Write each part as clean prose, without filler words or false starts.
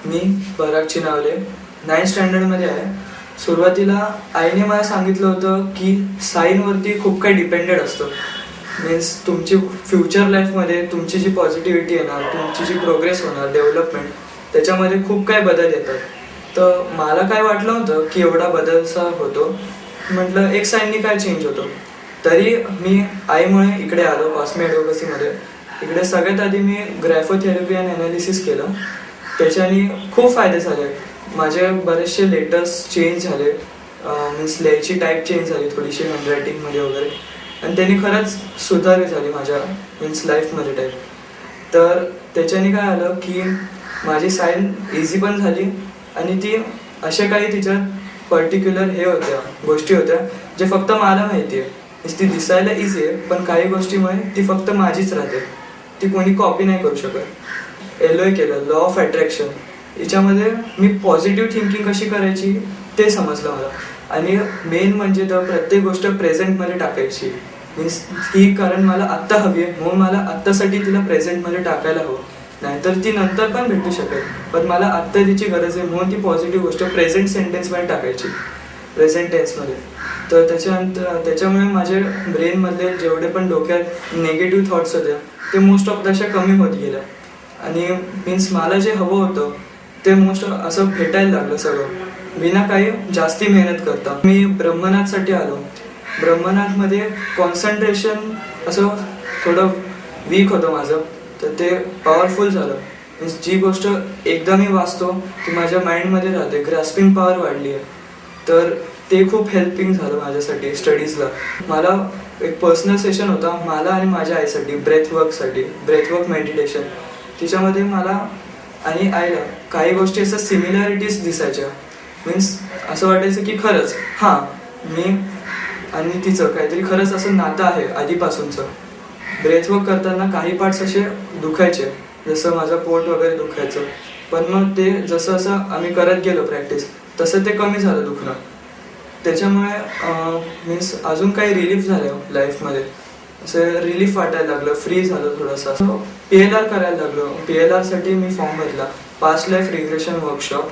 मी पराग चिनावले 9th स्टँडर्डमध्ये आहे. सुरुवातीला आईने मला सांगितलं होतं की साईनवरती खूप काही डिपेंडेड असतं. मीन्स तुमची फ्युचर लाईफमध्ये तुमची जी पॉझिटिव्हिटी येणार, तुमची जी प्रोग्रेस होणार, डेव्हलपमेंट, त्याच्यामध्ये खूप काही बदल येतात. तर मला काय वाटलं होतं की एवढा बदलसा होतो. म्हटलं एक साईननी काय चेंज होतो. तरी मी आईमुळे इकडे आलो कॉस्मे ॲडव्होकसीमध्ये. इकडे सगळ्यात आधी मी ग्राफोथेरपी अँड ॲनालिसिस केलं. त्याच्याने खूप फायदे झाले. माझे बरेचसे लेटर्स चेंज झाले, मीन्स लिहायची टाईप चेंज झाली थोडीशी हँडरायटिंगमध्ये वगैरे, आणि त्यांनी खरंच सुधार झाली माझ्या मीन्स लाईफमध्ये टाईप. तर त्याच्याने काय आलं की माझी साईन इझी पण झाली, आणि ती अशा काही तिच्यात पर्टिक्युलर गोष्टी होत्या जे फक्त मला माहिती आहे. ती दिसायला इझी आहे, पण काही गोष्टीमुळे ती फक्त माझीच राहते, ती कोणी कॉपी नाही करू शकत. LOA केलं, लॉ ऑफ अट्रॅक्शन. याच्यामध्ये मी पॉझिटिव्ह थिंकिंग कशी करायची ते समजलं मला. आणि मेन म्हणजे तर प्रत्येक गोष्ट प्रेझेंटमध्ये टाकायची. मीन्स ती कारण मला आत्ता हवी आहे, म्हणून मला आत्तासाठी तिला प्रेझेंटमध्ये टाकायला हवं. नाहीतर ती नंतर पण भेटू शकेल, पण मला आत्ता तिची गरज आहे, म्हणून ती पॉझिटिव्ह गोष्ट प्रेझेंट सेंटेन्समध्ये टाकायची, प्रेझेंट टेन्समध्ये. तर त्याच्यामुळे माझे ब्रेनमधले जेवढे पण डोक्यात निगेटिव्ह थॉट्स होत्या ते मोस्ट ऑफ तशा कमी होत गेल्या. आणि मीन्स मला जे हवं होतं ते मोस्ट असं भेटायला लागलं सगळं, विना काही जास्ती मेहनत करता. मी ब्रह्मनाथसाठी आलो. ब्रह्मनाथमध्ये कॉन्सन्ट्रेशन असं थोडं वीक होतं माझं, तर ते पॉवरफुल झालं. मीन्स जी गोष्ट एकदा मी वाचतो ती माझ्या माइंडमध्ये राहते, ग्रास्पिंग पॉवर वाढली आहे. तर ते खूप हेल्पिंग झालं माझ्यासाठी स्टडीजला. मला एक पर्सनल सेशन होता मला आणि माझ्या आईसाठी, ब्रेथवर्क मेडिटेशन. तिच्यामध्ये मला आणि आईला काही गोष्टी असं सिमिलॅरिटीज दिसायच्या. मीन्स असं वाटायचं की खरंच मी आणि तिचं काहीतरी खरंच असं नातं आहे आधीपासूनचं. ब्रेथवर्क करताना काही पार्ट्स असे दुखायचे, जसं माझं पोट वगैरे दुखायचं, पण मग ते जसं असं आम्ही करत गेलो प्रॅक्टिस, तसं ते कमी झालं दुखणं. त्याच्यामुळे मीन्स अजून काही रिलीफ झालं लाईफमध्ये, असं रिलीफ वाटायला लागलं, फ्री झालं थोडंसं. PLR करायला लागलो. PLRसाठी मी फॉर्म भरला, पास्ट लाईफ रिग्रेशन वर्कशॉप.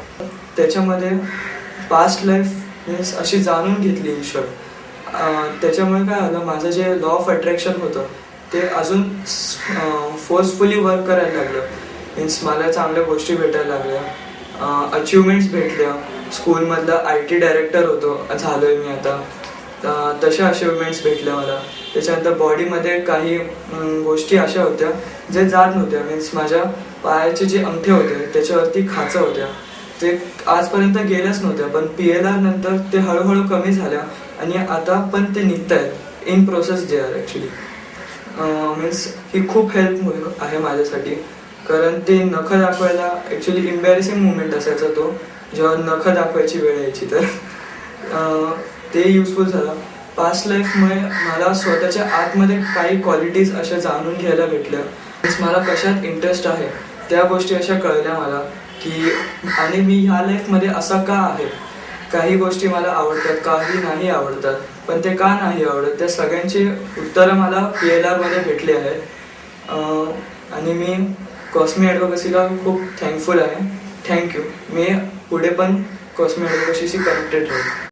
त्याच्यामध्ये पास्ट लाईफ मीन्स अशी जाणून घेतली इन शॉर्ट. त्याच्यामुळे काय झालं, माझं जे लॉ ऑफ अट्रॅक्शन होतं ते अजून फोर्सफुली वर्क करायला लागलं. मीन्स मला चांगल्या गोष्टी भेटायला लागल्या, अचिव्हमेंट्स भेटल्या. स्कूलमधला IT डायरेक्टर झालो आहे मी आता, तशा अचिव्हमेंट्स भेटल्या मला. त्याच्यानंतर बॉडीमध्ये काही गोष्टी अशा होत्या जे जात नव्हत्या. मीन्स माझ्या पायाचे जे अंगठे होते त्याच्यावरती खाचा होत्या, ते आजपर्यंत गेल्याच नव्हत्या, पण PLR नंतर ते हळूहळू कमी झाल्या आणि आता पण ते निघत आहेत. इन प्रोसेस जे आहे ॲक्च्युली. मीन्स ही खूप हेल्प आहे माझ्यासाठी, कारण ते नखं दाखवायला ॲक्च्युली एम्बॅरेसिंग मुवमेंट असायचा तो, जेव्हा नखं दाखवायची वेळ यायची, तर ते युजफुल झालं. पास्ट लाईफमुळे मला स्वतःच्या आतमध्ये काही क्वालिटीज अशा जाणून घ्यायला भेटल्या. मीन्स मला कशात इंटरेस्ट आहे त्या गोष्टी अशा कळल्या मला की, आणि मी ह्या लाईफमध्ये असा का आहे. काही गोष्टी मला आवडतात, काही नाही आवडतात, पण ते का नाही आवडत त्या सगळ्यांची उत्तरं मला PLRमध्ये भेटली आहेत. आणि मी कॉस्मे ॲडव्होकसीला खूप थँकफुल आहे. थँक्यू. मी पुढे पण कॉस्मे ॲडव्होकसीशी कनेक्टेड राहील.